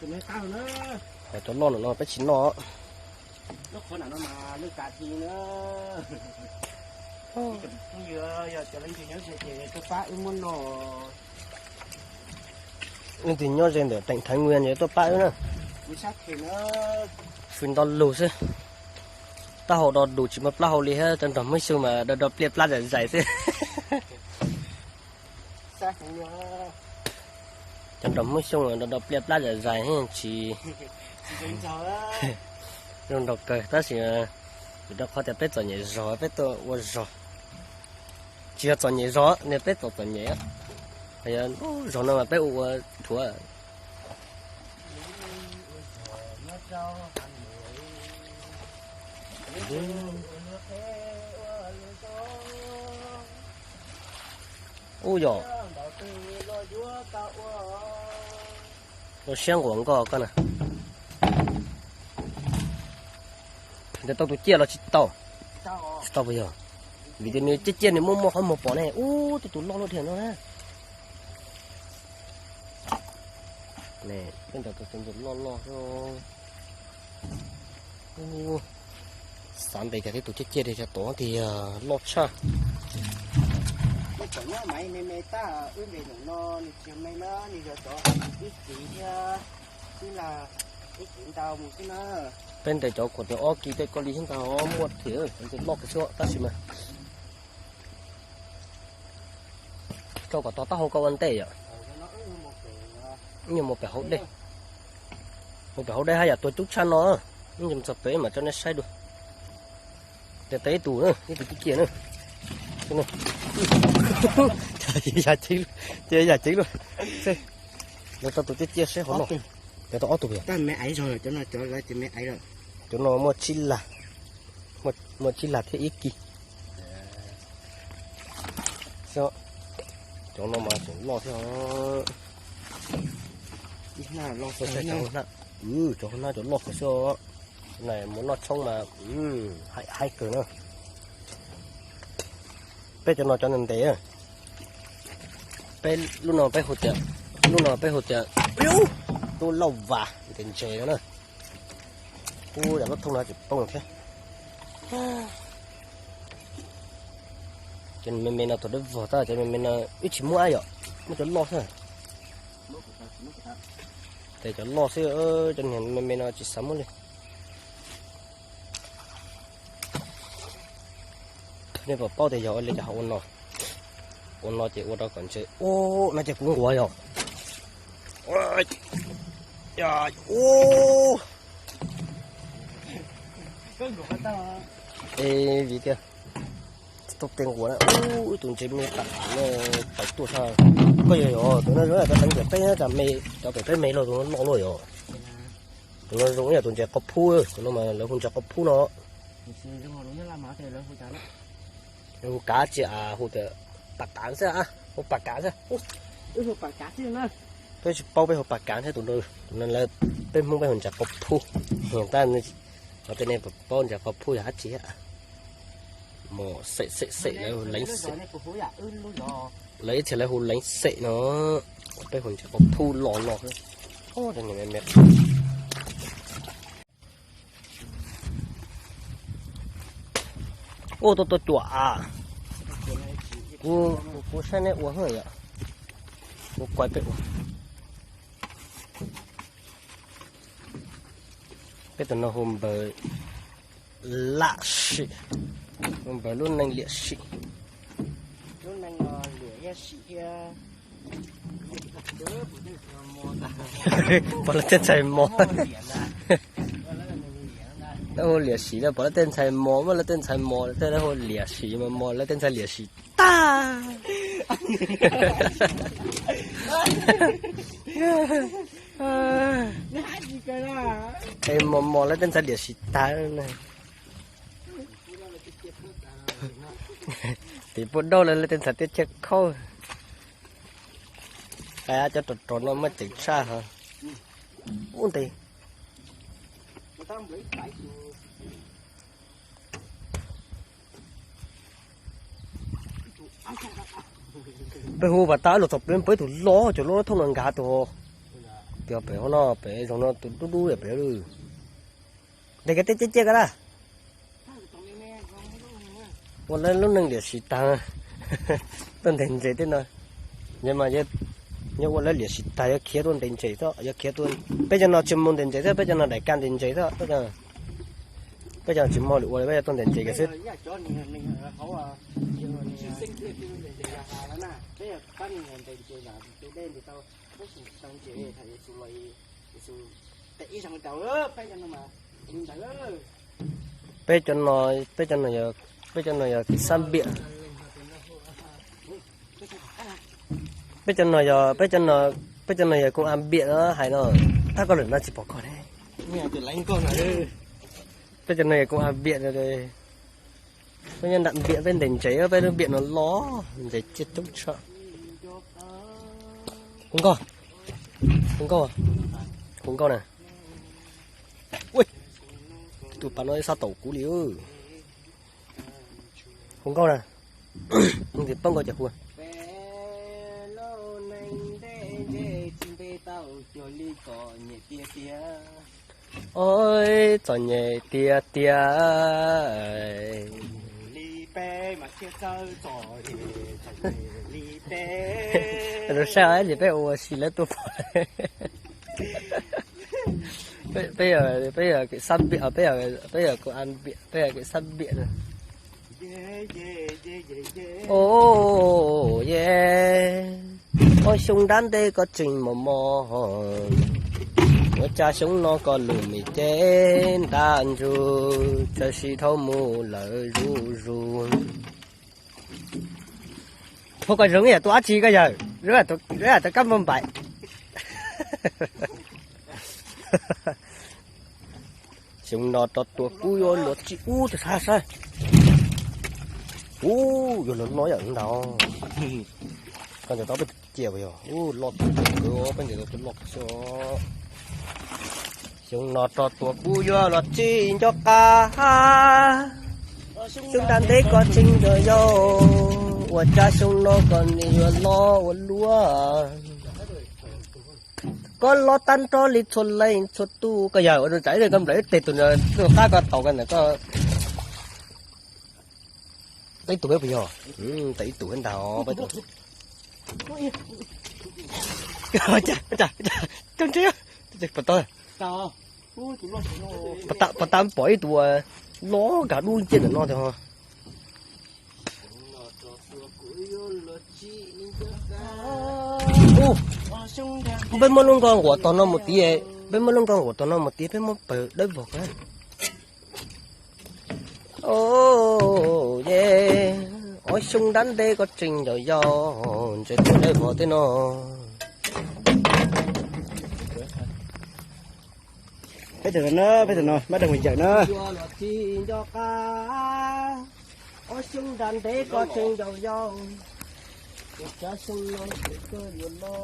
tụi nó cao nữa phải cho nó phải chín nó khó nào nó mà nước cà chi nữa giờ cho lên thì nhớ sẽ tôi phá muốn nó nhưng thì nhớ rằng để thành thái nguyên vậy tôi bãi nữa mình sát thì nó phun to lù chứ ta họ đọt đủ chỉ một lao li hết chân đầm mới xưa mà đọt liệt la dài chứ sát không nhớ chân đầm mới xưa mà đọt liệt la dài hết chỉ dùng đọc cười ta chỉ đọc khó thể biết cho nhảy gió biết tôi qua gió chỉ là cho nhảy gió nên biết cho nhảy thì gió nào mà biết thua ôi giời nó xem quảng cáo con này để tao tụi chia là chỉ tao bây giờ vì thế này chia này mua không một bỏ này tụi lo tiền nó nè này bên đó tụi lo rồi sáng bây giờ cái tụi chia thì cho tổ thì lo cha còn nhớ mày ta ước về nó chiều mày nó đi rồi tổ ít gì chứ là ít chuyện tao một cái nó bên đây chỗ của nó kỳ đây có lý chúng ta một thì sẽ lọc cái chỗ ta xem mà cho cả to không có vấn đề ạ nhưng một cái hậu đây hay là tôi chút chăn nó nhưng sập tới mà cho nó sai được để tới tủ nữa cái kia nữa cái này chơi giả chính luôn người ta tụi chia sẻ hỗn hợp để tao tụi ta mẹ ấy rồi cho nó cho mẹ ấy rồi cho nó một chi là thế ít kì sao cho nó mà chúng lo theo nào lo cho nó cho nó cho lo cái số này muốn nó xong mà hay cỡ nữa bây cho nó cho nên thế bây lúc nào bây hụt chợ tôi lâu và tiền chế đó nè để nó thông là chỉ bông thế cho nên mình nào tụi nó vỏ ta cho nên mình ít chỉ mua ai vậy mới cho lo thôi để cho lo xíu cho nên mình chỉ sắm thôi nên vào bao thì giờ lên cho họ ôn nó chỉ ôn đó còn chơi nó chỉ cũng quá rồi ôi ya ê vì kia tốt tiền của nó tụi chị mới tặng tuổi sao có gì rồi tụi nó nói là cái đánh việc nó chả mê cho phải mê rồi tụi nó lo rồi tụi nó giống như tụi trẻ cọp phu tụi nó mà lấy con trẻ cọp phu nó cá chị hụt bạc cán xe hụt bạc cán xe hụt bạc cán chứ nữa tôi bao bây hụt bạc cán thế tụi nó là bên mông bên hồn chả cọp phu người ta ở trên này bao chả cọp phu hả chị mỏ sậy lấy lánh lấy thì lấy hồn lánh sậy nó bên hồn chả cọp phu lò thôi đây này mẹ tôi chua cô xem này uống rồi ạ cô quay bệ bây giờ nó hôm bờ lạ xị hôm bờ luôn nành liệt xị luôn nành liệt xị bỏ lên tên chạy mò đâu liệt xị là bỏ lên tên chạy mò mà lên tên chạy mò thế là hồi liệt xị mà mò lên tên chạy liệt xị ta em mò lên tên chạy liệt xị ta này thì bữa đâu là lên tên chạy tiết chết khô cái cho trộn nó mới chỉnh xa hả uống thì bây giờ bà ta lột tập lên với tụi lo cho nó thông làm gà tụi Tiểu bé nó bé xong nó đu đu để bé rồi. Đây cái chết cái đó. Một lần lúc nâng để xịt tăng. Tên thành chế thế nào. Nhưng mà nhưng mà lấy để xịt tăng cái kia tuần thành chế đó, cái kia tuần. Bây giờ nó chuyên môn thành chế đó, bây giờ nó đại can thành chế đó, bây giờ chỉ mua được bây giờ tuần thành chế cái xịt. Bây giờ nó cái săn biển. Bây giờ nó cũng ăn biển đó, hay nó ta có lần nó chỉ bỏ con đấy. Nghe từ lãnh con rồi. Bây giờ này cũng ăn biển rồi đây. Bây giờ đặn biển bên đỉnh cháy, bên biển nó ló, để chết chống sợ. Không có nè. Ui, tụi bạn nói sao tổ cú liu. Không có nè. Nhưng thì bông có chả khuôn. Ôi trò nhẹ tia tia Li bé mà chưa chơi trò li bé. rồi sao ấy thì bé ô xì lấy tôi phải. bây giờ cái săn biển bây giờ có ăn biển bây giờ cái săn biển rồi. Oh yeah, ôi súng đạn đây có trình mò我家兄那个路没见单住，这是头目来入。不过人也多几个人，人也都根本白。兄那到多古哟，落几就啥啥。有人拿人头，刚才到被接不哟，落这个，本来都落着。chúng nó trọt tua cú yo lọt chín cho cá chúng ta thấy có chín rồi yo và cha chúng nó còn đi lo lúa có lo tan cho lịch xuân lên xuất tu cái giờ nó chạy rồi cầm lấy tê tụi nó khác có tàu cái này có tới tụi bây giờ tới tụi anh đào bây giờ chà trong chia bắt tôi bắt tám bỏi tụi nó cả đuôi trên là nó thôi bên mông lông con của tao nó một tí ấy bên mông lông con của tao nó một tí bên mông bự đấy vọt đấy oh yeah ôi sung đánh đây có trình rồi do chơi tôi đấy vọt thế nó bây giờ nó bắt đầu mình chạy nó ôi sung đánh đây có trình rồi do cha sung nó cơ lo